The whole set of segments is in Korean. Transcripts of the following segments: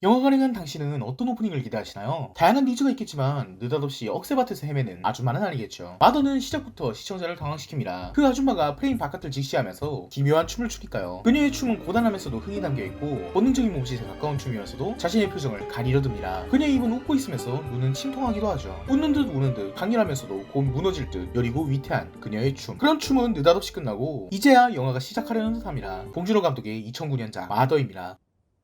영화관에 간 당신은 어떤 오프닝을 기대하시나요? 다양한 니즈가 있겠지만 느닷없이 억새밭에서 헤매는 아줌마는 아니겠죠. 마더는 시작부터 시청자를 당황시킵니다. 그 아줌마가 프레임 바깥을 직시하면서 기묘한 춤을 추니까요. 그녀의 춤은 고단하면서도 흥이 담겨있고 본능적인 몸짓에 가까운 춤이어서도 자신의 표정을 가리려 듭니다. 그녀의 입은 웃고 있으면서 눈은 침통하기도 하죠. 웃는 듯 우는 듯 강렬하면서도 곧 무너질 듯 여리고 위태한 그녀의 춤. 그런 춤은 느닷없이 끝나고 이제야 영화가 시작하려는 듯합니다. 봉준호 감독의 2009년작 마더입니다.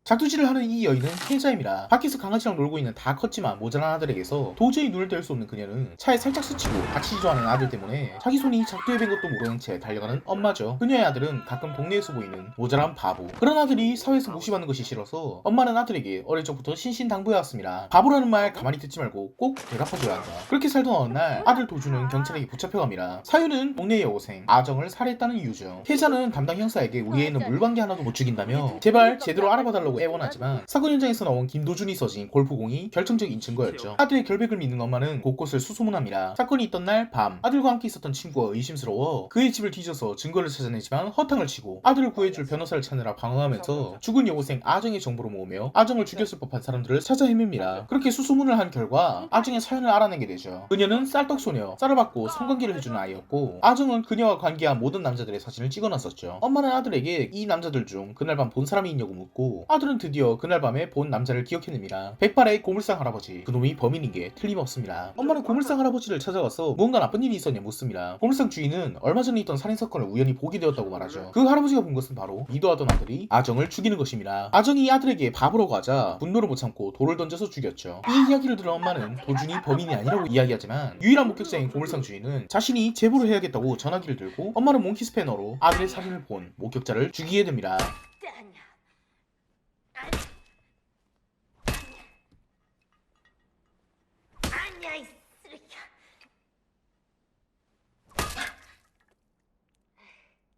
작두질을 하는 이 여인은 혜자입니다. 밖에서 강아지랑 놀고 있는 다 컸지만 모자란 아들에게서 도저히 눈을 뗄 수 없는 그녀는 차에 살짝 스치고 다치지도 않은 아들 때문에 자기 손이 작두에 밴 것도 모르는 채 달려가는 엄마죠. 그녀의 아들은 가끔 동네에서 보이는 모자란 바보. 그런 아들이 사회에서 무시받는 것이 싫어서 엄마는 아들에게 어릴 적부터 신신당부해왔습니다. 바보라는 말 가만히 듣지 말고 꼭 대답해줘야 한다. 그렇게 살던 어느 날 아들 도주는 경찰에게 붙잡혀갑니다. 사유는 동네 여고생 아정을 살해했다는 이유죠. 혜자는 담당 형사에게 우리 애는 물방개 하나도 못 죽인다며 제발 제대로 알아봐달라고 애원하지만 사건 현장에서 나온 김도준이 써진 골프공이 결정적인 증거였죠. 아들의 결백을 믿는 엄마는 곳곳을 수소문합니다. 사건이 있던 날 밤 아들과 함께 있었던 친구가 의심스러워 그의 집을 뒤져서 증거를 찾아내지만 허탕을 치고 아들을 구해줄 변호사를 찾느라 방황하면서 죽은 여고생 아정의 정보를 모으며 아정을 죽였을 법한 사람들을 찾아 헤맵니다. 그렇게 수소문을 한 결과 아정의 사연을 알아내게 되죠. 그녀는 쌀떡소녀, 쌀을 받고 성관계를 해주는 아이였고 아정은 그녀와 관계한 모든 남자들의 사진을 찍어놨었죠. 엄마는 아들에게 이 남자들 중 그날 밤 본 사람이 있냐고 묻고 아들은 드디어 그날 밤에 본 남자를 기억해냅니다. 백발의 고물상 할아버지. 그놈이 범인인 게 틀림없습니다. 엄마는 고물상 할아버지를 찾아가서 무언가 나쁜 일이 있었냐 묻습니다. 고물상 주인은 얼마 전에 있던 살인사건을 우연히 보게 되었다고 말하죠. 그 할아버지가 본 것은 바로 미도하던 아들이 아정을 죽이는 것입니다. 아정이 아들에게 바보라고 하자 분노를 못 참고 돌을 던져서 죽였죠. 이 이야기를 들은 엄마는 도준이 범인이 아니라고 이야기하지만 유일한 목격자인 고물상 주인은 자신이 제보를 해야겠다고 전화기를 들고 엄마는 몽키 스패너로 아들의 사진을 본 목격자를 죽이게 됩니다. 아니야, 이 쓰레기야.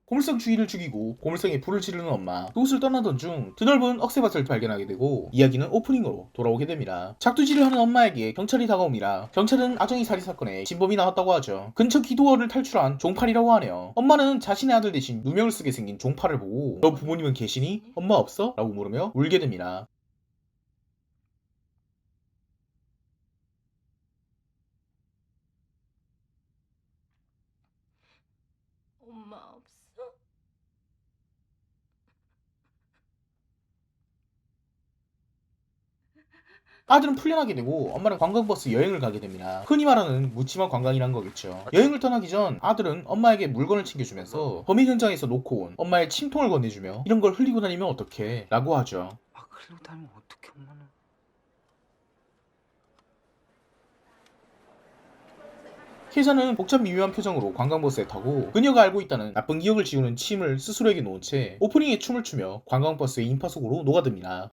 고물상 주인을 죽이고 고물상에 불을 지르는 엄마. 그곳을 떠나던 중 드넓은 억새밭을 발견하게 되고 이야기는 오프닝으로 돌아오게 됩니다. 작두질을 하는 엄마에게 경찰이 다가옵니다. 경찰은 아정이 살인 사건에 진범이 나왔다고 하죠. 근처 기도원을 탈출한 종팔이라고 하네요. 엄마는 자신의 아들 대신 누명을 쓰게 생긴 종팔을 보고 너 부모님은 계시니? 엄마 없어? 라고 물으며 울게 됩니다. 엄마 없어? 아들은 풀려나게 되고 엄마는 관광버스 여행을 가게 됩니다. 흔히 말하는 묻지마 관광이란 거겠죠. 여행을 떠나기 전 아들은 엄마에게 물건을 챙겨주면서 범인 현장에서 놓고 온 엄마의 침통을 건네주며 이런 걸 흘리고 다니면 어떡해 라고 하죠. 막 흘리고 다니면 어떡해 엄마는. 혜자는 복잡 미묘한 표정으로 관광버스에 타고 그녀가 알고 있다는 나쁜 기억을 지우는 침을 스스로에게 놓은 채 오프닝에 춤을 추며 관광버스의 인파 속으로 녹아듭니다.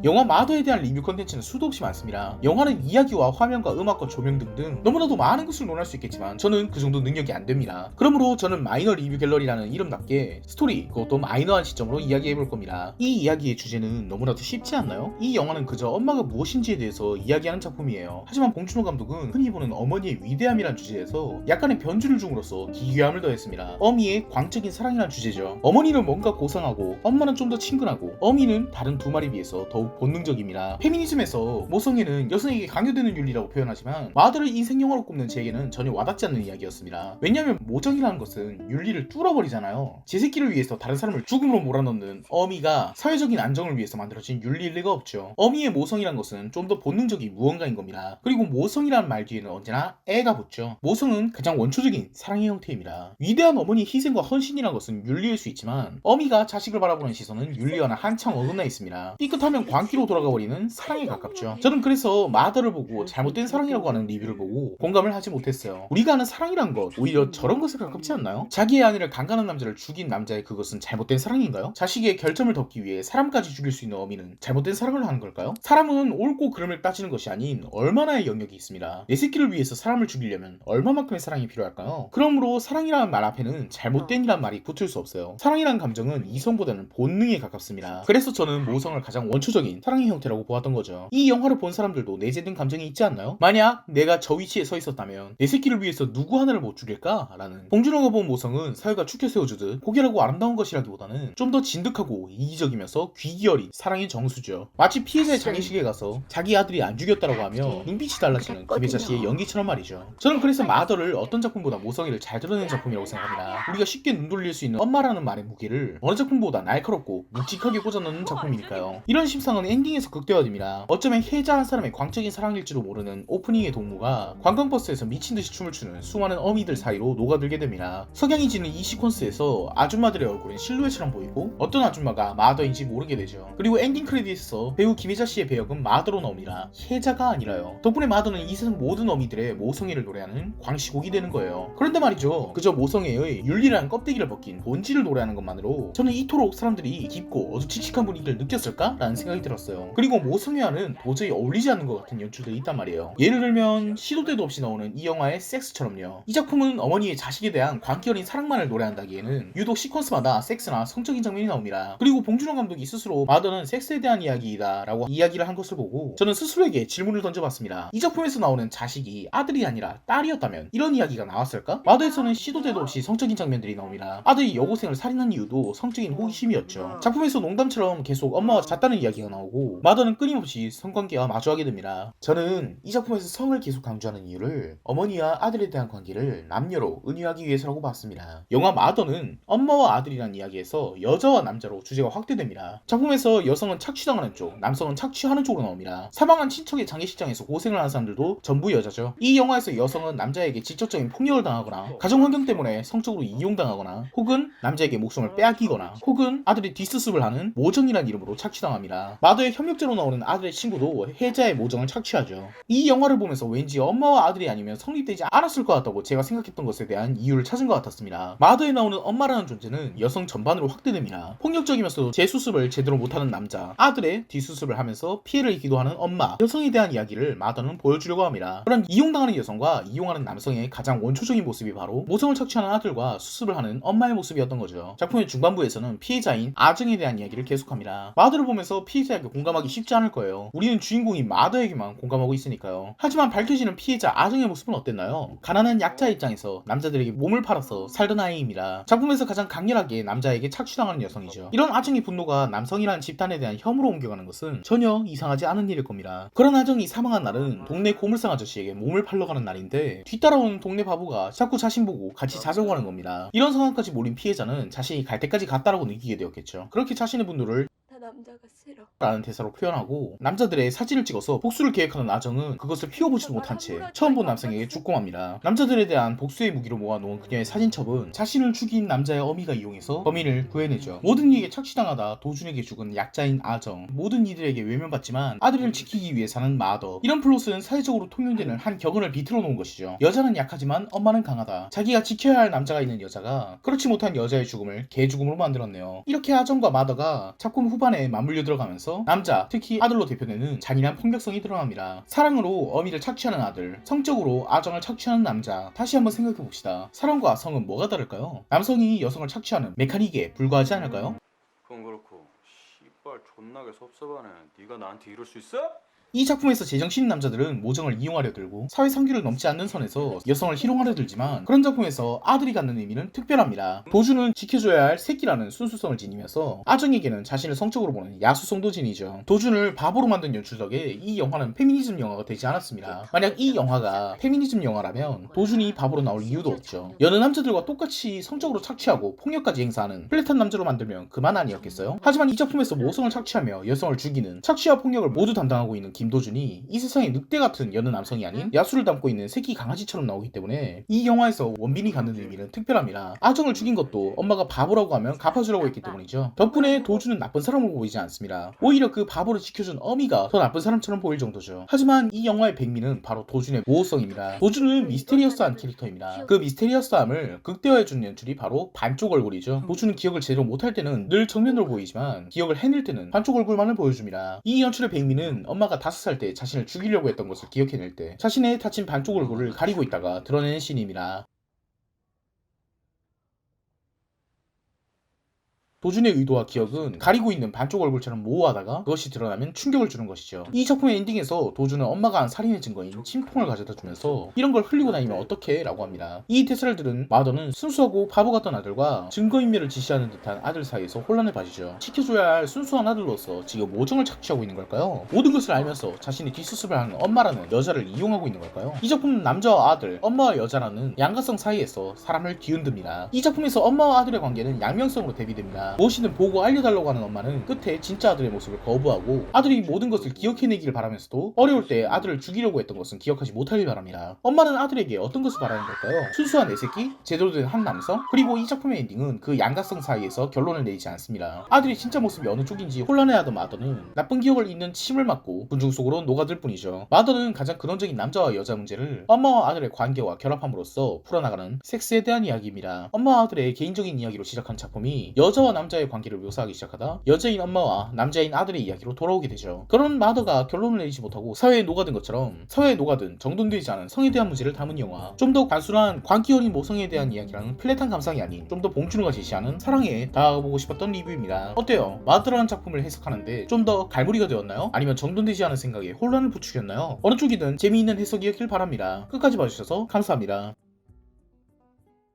영화 마더에 대한 리뷰 컨텐츠는 수도 없이 많습니다. 영화는 이야기와 화면과 음악과 조명 등등 너무나도 많은 것을 논할 수 있겠지만 저는 그 정도 능력이 안 됩니다. 그러므로 저는 마이너 리뷰 갤러리라는 이름답게 스토리, 그것도 마이너한 시점으로 이야기해볼 겁니다. 이 이야기의 주제는 너무나도 쉽지 않나요? 이 영화는 그저 엄마가 무엇인지에 대해서 이야기하는 작품이에요. 하지만 봉준호 감독은 흔히 보는 어머니의 위대함이란 주제에서 약간의 변주를 줌으로써 기괴함을 더했습니다. 어미의 광적인 사랑이란 주제죠. 어머니는 뭔가 고상하고 엄마는 좀 더 친근하고 어미는 다른 두 말에 비해서 더욱 본능적입니다. 페미니즘에서 모성애는 여성에게 강요되는 윤리라고 표현하지만 마더를 인생 영화로 꼽는 제에게는 전혀 와닿지 않는 이야기였습니다. 왜냐하면 모정이라는 것은 윤리를 뚫어버리잖아요. 제 새끼를 위해서 다른 사람을 죽음으로 몰아넣는 어미가 사회적인 안정을 위해서 만들어진 윤리일 리가 없죠. 어미의 모성이란 것은 좀 더 본능적인 무언가인 겁니다. 그리고 모성이라는 말 뒤에는 언제나 애가 붙죠. 모성은 가장 원초적인 사랑의 형태입니다. 위대한 어머니의 희생과 헌신이란 것은 윤리일 수 있지만 어미가 자식을 바라보는 시선은 윤리와는 한창 어긋나 있습니다. 삐끗하면 광기로 돌아가 버리는 사랑에 가깝죠. 저는 그래서 마더를 보고 잘못된 사랑이라고 하는 리뷰를 보고 공감을 하지 못했어요. 우리가 아는 사랑이란 것 오히려 저런 것에 가깝지 않나요? 자기의 아내를 강간한 남자를 죽인 남자의 그것은 잘못된 사랑인가요? 자식의 결점을 덮기 위해 사람까지 죽일 수 있는 어미는 잘못된 사랑을 하는 걸까요? 사람은 옳고 그름을 따지는 것이 아닌 얼마나의 영역이 있습니다. 내 새끼를 위해서 사람을 죽이려면 얼마만큼의 사랑이 필요할까요? 그러므로 사랑이라는 말 앞에는 잘못된이란 말이 붙을 수 없어요. 사랑이란 감정은 이성보다는 본능에 가깝습니다. 그래서 저는 모성을 가장 원초적인 본능적인 사랑의 형태라고 보았던 거죠. 이 영화를 본 사람들도 내재된 감정이 있지 않나요? 만약 내가 저 위치에 서 있었다면 내 새끼를 위해서 누구 하나를 못 죽일까? 라는. 봉준호가 본 모성은 사회가 축혀 세워주듯 고결하고 아름다운 것이라기보다는 좀 더 진득하고 이기적이면서 귀기 어린 사랑의 정수죠. 마치 피해자의 장례식에 가서 자기 아들이 안 죽였다라고 하며 눈빛이 달라지는 김혜자 씨의 연기처럼 말이죠. 저는 그래서 마더를 어떤 작품보다 모성애를 잘 드러낸 작품이라고 생각합니다. 우리가 쉽게 눈 돌릴 수 있는 엄마라는 말의 무게를 어느 작품보다 날카롭고 묵직하게 꽂아넣는 작품이니까요. 이런 심상은 엔딩에서 극대화됩니다. 어쩌면 혜자 한 사람의 광적인 사랑일지도 모르는 오프닝의 동무가 관광버스에서 미친듯이 춤을 추는 수많은 어미들 사이로 녹아들게 됩니다. 석양이 지는 이 시퀀스에서 아줌마들의 얼굴은 실루엣처럼 보이고 어떤 아줌마가 마더인지 모르게 되죠. 그리고 엔딩 크레딧에서 배우 김혜자 씨의 배역은 마더로 나옵니다. 혜자가 아니라요. 덕분에 마더는 이 세상 모든 어미들의 모성애를 노래하는 광시곡이 되는 거예요. 그런데 말이죠. 그저 모성애의 윤리라는 껍데기를 벗긴 본질을 노래하는 것만으로 저는 이토록 사람들이 깊고 어두칙칙한 분위기를 느꼈을까? 라는 생각이 들었어요. 그리고 모성애와는 도저히 어울리지 않는 것 같은 연출들이 있단 말이에요. 예를 들면 시도 때도 없이 나오는 이 영화의 섹스처럼요. 이 작품은 어머니의 자식에 대한 광기 어린 사랑만을 노래한다기에는 유독 시퀀스마다 섹스나 성적인 장면이 나옵니다. 그리고 봉준호 감독이 스스로 마더는 섹스에 대한 이야기이다 라고 이야기를 한 것을 보고 저는 스스로에게 질문을 던져봤습니다. 이 작품에서 나오는 자식이 아들이 아니라 딸이었다면 이런 이야기가 나왔을까? 마더에서는 시도 때도 없이 성적인 장면들이 나옵니다. 아들이 여고생을 살인한 이유도 성적인 호기심이었죠. 작품에서 농담처럼 계속 엄마와 잤다는 이야기가 나오고 마더는 끊임없이 성관계와 마주하게 됩니다. 저는 이 작품에서 성을 계속 강조하는 이유를 어머니와 아들에 대한 관계를 남녀로 은유하기 위해서라고 봤습니다. 영화 마더는 엄마와 아들이란 이야기에서 여자와 남자로 주제가 확대됩니다. 작품에서 여성은 착취당하는 쪽, 남성은 착취하는 쪽으로 나옵니다. 사망한 친척의 장례식장에서 고생을 하는 사람들도 전부 여자죠. 이 영화에서 여성은 남자에게 직접적인 폭력을 당하거나 가정 환경 때문에 성적으로 이용당하거나 혹은 남자에게 목숨을 빼앗기거나 혹은 아들이 뒷수습을 하는 모정이라는 이름으로 착취당합니다. 마더의 협력자로 나오는 아들의 친구도 혜자의 모정을 착취하죠. 이 영화를 보면서 왠지 엄마와 아들이 아니면 성립되지 않았을 것 같다고 제가 생각했던 것에 대한 이유를 찾은 것 같았습니다. 마더에 나오는 엄마라는 존재는 여성 전반으로 확대됩니다. 폭력적이면서도 재수습을 제대로 못하는 남자, 아들의 뒷수습을 하면서 피해를 입기도 하는 엄마, 여성에 대한 이야기를 마더는 보여주려고 합니다. 그런 이용당하는 여성과 이용하는 남성의 가장 원초적인 모습이 바로 모성을 착취하는 아들과 수습을 하는 엄마의 모습이었던 거죠. 작품의 중반부에서는 피해자인 아정에 대한 이야기를 계속합니다. 마더를 보면서 피해자에게 공감하기 쉽지 않을 거예요. 우리는 주인공인 마더에게만 공감하고 있으니까요. 하지만 밝혀지는 피해자 아정의 모습은 어땠나요? 가난한 약자 입장에서 남자들에게 몸을 팔아서 살던 아이입니다. 작품에서 가장 강렬하게 남자에게 착취당하는 여성이죠. 이런 아정의 분노가 남성이라는 집단에 대한 혐오로 옮겨가는 것은 전혀 이상하지 않은 일일 겁니다. 그런 아정이 사망한 날은 동네 고물상 아저씨에게 몸을 팔러 가는 날인데 뒤따라오는 동네 바보가 자꾸 자신 보고 같이 자자고 하는 겁니다. 이런 상황까지 몰린 피해자는 자신이 갈 때까지 갔다라고 느끼게 되었겠죠. 그렇게 자신의 분노를 나 남자가 싫어. 라는 대사로 표현하고 남자들의 사진을 찍어서 복수를 계획하는 아정은 그것을 피워보지도 못한 채 처음 본 남성에게 죽고 맙니다. 남자들에 대한 복수의 무기로 모아놓은 그녀의 사진첩은 자신을 죽인 남자의 어미가 이용해서 범인을 구해내죠. 모든 이에게 착취당하다 도준에게 죽은 약자인 아정, 모든 이들에게 외면받지만 아들을 지키기 위해 사는 마더. 이런 플롯은 사회적으로 통용되는 한 격언을 비틀어 놓은 것이죠. 여자는 약하지만 엄마는 강하다. 자기가 지켜야 할 남자가 있는 여자가 그렇지 못한 여자의 죽음을 개죽음으로 만들었네요. 이렇게 아정과 마더가 작품 후반에 맞물려 들어가면서 남자, 특히 아들로 대표되는 잔인한 폭력성이 드러납니다. 사랑으로 어미를 착취하는 아들, 성적으로 아정을 착취하는 남자. 다시 한번 생각해봅시다. 사랑과 성은 뭐가 다를까요? 남성이 여성을 착취하는 메카닉에 불과하지 않을까요? 그건 그렇고 씨발 존나게 섭섭하네. 네가 나한테 이럴 수 있어? 이 작품에서 제정신인 남자들은 모정을 이용하려 들고 사회 상규를 넘지 않는 선에서 여성을 희롱하려 들지만 그런 작품에서 아들이 갖는 의미는 특별합니다. 도주는 지켜줘야 할 새끼라는 순수성을 지니면서 아정에게는 자신을 성적으로 보는 야수성도 지니죠. 도준을 바보로 만든 연출 덕에 이 영화는 페미니즘 영화가 되지 않았습니다. 만약 이 영화가 페미니즘 영화라면 도준이 바보로 나올 이유도 없죠. 여느 남자들과 똑같이 성적으로 착취하고 폭력까지 행사하는 플랫한 남자로 만들면 그만 아니었겠어요? 하지만 이 작품에서 모성을 착취하며 여성을 죽이는 착취와 폭력을 모두 담당하고 있는 김도준이 이 세상에 늑대 같은 여느 남성이 아닌 야수를 담고 있는 새끼 강아지처럼 나오기 때문에 이 영화에서 원빈이 갖는 의미는 특별합니다. 아정을 죽인 것도 엄마가 바보라고 하면 갚아주라고 했기 때문이죠. 덕분에 도준은 나쁜 사람으로 보이지 않습니다. 오히려 그 바보를 지켜준 어미가 더 나쁜 사람처럼 보일 정도죠. 하지만 이 영화의 백미는 바로 도준의 모호성입니다. 도준은 미스테리어스한 캐릭터입니다. 그 미스테리어스함을 극대화해준 연출이 바로 반쪽 얼굴이죠. 도준은 기억을 제대로 못할 때는 늘 정면으로 보이지만 기억을 해낼 때는 반쪽 얼굴만을 보여줍니다. 이 연출의 백미는 엄마가 5살 때 자신을 죽이려고 했던 것을 기억해낼 때 자신의 다친 반쪽 얼굴을 가리고 있다가 드러내는 씬입니다. 도준의 의도와 기억은 가리고 있는 반쪽 얼굴처럼 모호하다가 그것이 드러나면 충격을 주는 것이죠. 이 작품의 엔딩에서 도준은 엄마가 한 살인의 증거인 침통을 가져다 주면서 이런 걸 흘리고 다니면 어떡해? 라고 합니다. 이 대사를 들은 마더는 순수하고 바보 같던 아들과 증거인멸을 지시하는 듯한 아들 사이에서 혼란을 빠지죠. 지켜줘야 할 순수한 아들로서 지금 오정을 착취하고 있는 걸까요? 모든 것을 알면서 자신의 뒷수습을 하는 엄마라는 여자를 이용하고 있는 걸까요? 이 작품은 남자와 아들, 엄마와 여자라는 양가성 사이에서 사람을 뒤흔듭니다. 이 작품에서 엄마와 아들의 관계는 양면성으로 대비됩니다. 무엇이든 보고 알려달라고 하는 엄마는 끝에 진짜 아들의 모습을 거부하고 아들이 모든 것을 기억해내기를 바라면서도 어려울 때 아들을 죽이려고 했던 것은 기억하지 못하길 바랍니다. 엄마는 아들에게 어떤 것을 바라는 걸까요? 순수한 애새끼? 제대로 된 한 남성? 그리고 이 작품의 엔딩은 그 양가성 사이에서 결론을 내리지 않습니다. 아들이 진짜 모습이 어느 쪽인지 혼란해하던 마더는 나쁜 기억을 잊는 침을 맞고 군중 속으로 녹아들 뿐이죠. 마더는 가장 근원적인 남자와 여자 문제를 엄마와 아들의 관계와 결합함으로써 풀어나가는 섹스에 대한 이야기입니다. 엄마와 아들의 개인적인 이야기로 시작한 작품이 여자와 남자의 관계를 묘사하기 시작하다 여자인 엄마와 남자인 아들의 이야기로 돌아오게 되죠. 그런 마더가 결론을 내리지 못하고 사회에 녹아든 것처럼 사회에 녹아든 정돈되지 않은 성에 대한 문제를 담은 영화. 좀 더 단순한 광기 어린 모성에 대한 이야기라는 플랫한 감상이 아닌 좀 더 봉준호가 제시하는 사랑에 다가가보고 싶었던 리뷰입니다. 어때요? 마더라는 작품을 해석하는데 좀 더 갈무리가 되었나요? 아니면 정돈되지 않은 생각에 혼란을 부추겼나요? 어느 쪽이든 재미있는 해석이었길 바랍니다. 끝까지 봐주셔서 감사합니다.